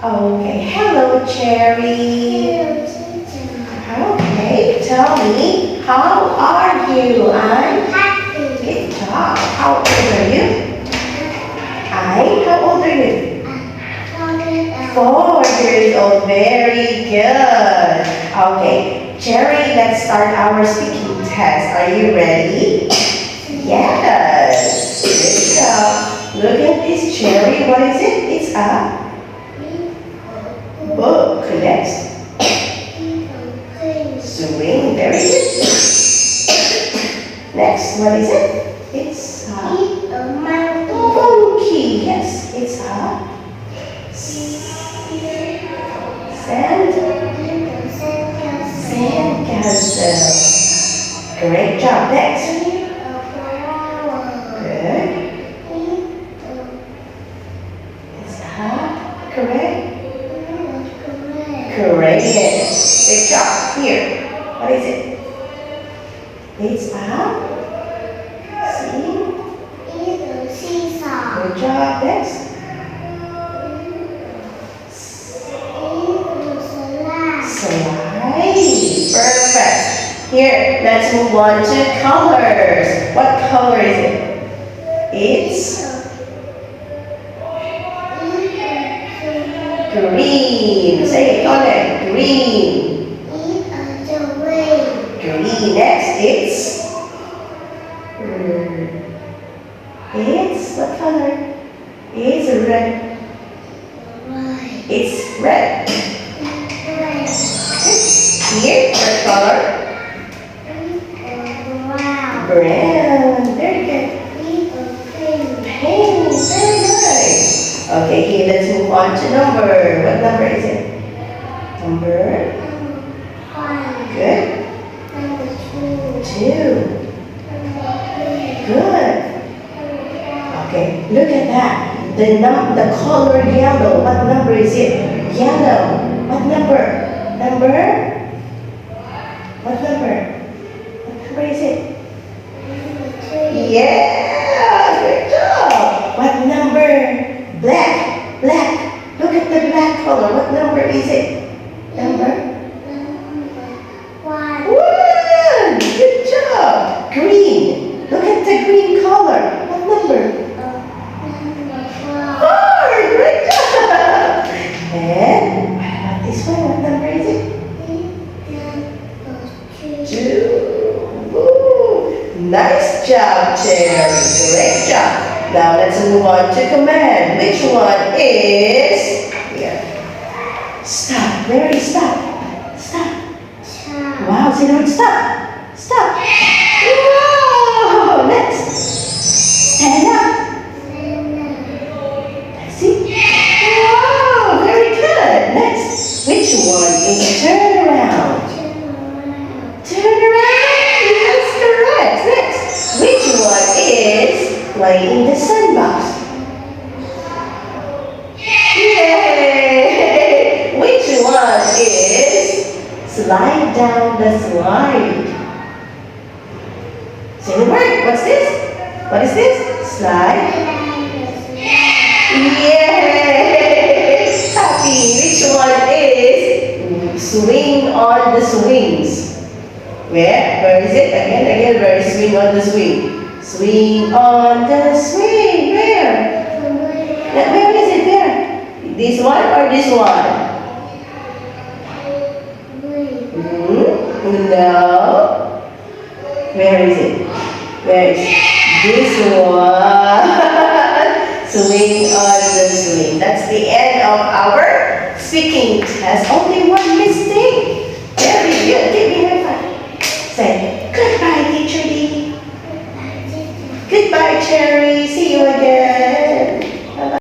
Okay, hello, Cherry. Okay, tell me, how are you? I'm Happy. good job. How old are you? How old are you? 4 years old. Very good. Okay, Cherry, let's start our speaking test. Are you ready? Yes. Good job. Look at this, Cherry. What is it? It's a book. Next. Swing. Very good. Next, what is it? It's a monkey. Yes, it's a sandcastle. Great job. Next. Good. It's a correct. Correct. Good job. Here. What is it? It's a Seesaw. good job. Next. Slide. Perfect. Here, let's move on to colors. What color is it? It's green. Say it on it. Green. Green. Next, it's what color? It's red. It's red. Here, what color? Brown. Very good. Pink. Very nice. Okay, here, let's move on to number. What number is it? Number. Good. 2. Good. Okay, look at that. The color yellow. What number is it? Yellow. What number? Number? What number? What number is it? Yeah, good job. What number? Black. Black. Look at the black color. What number is it? Number? 1. Good job. Green. Look at the green color. What number? 4. Great job. And what about this one? What number is it? 2. Ooh. Nice job, Cherry. Great job. Now let's move on to command. Which one is here? Stop. Mary, stop. Stop. Wow, say the word stop. Stop. Wow. Next. Stand up. Let's see. Wow, very good. Next. Which one is turn around? Turn around. That's correct. Next. Which one is play in the sandbox? Yay! Which one is slide down the slide? Say the word. What's this? What is this? Slide. Yay! Happy. Which one is swing on the swings? Where is it? Again, where is swing on the swing? Swing on the swing. Where? Where is it? Where? This one or this one? No. Where is it? Where is this one? Swing on the swing. That's the end of our speaking test. Only one mistake. Very good. Give me a high five. Say goodbye, Teacher D. Goodbye, Cherry. See you again.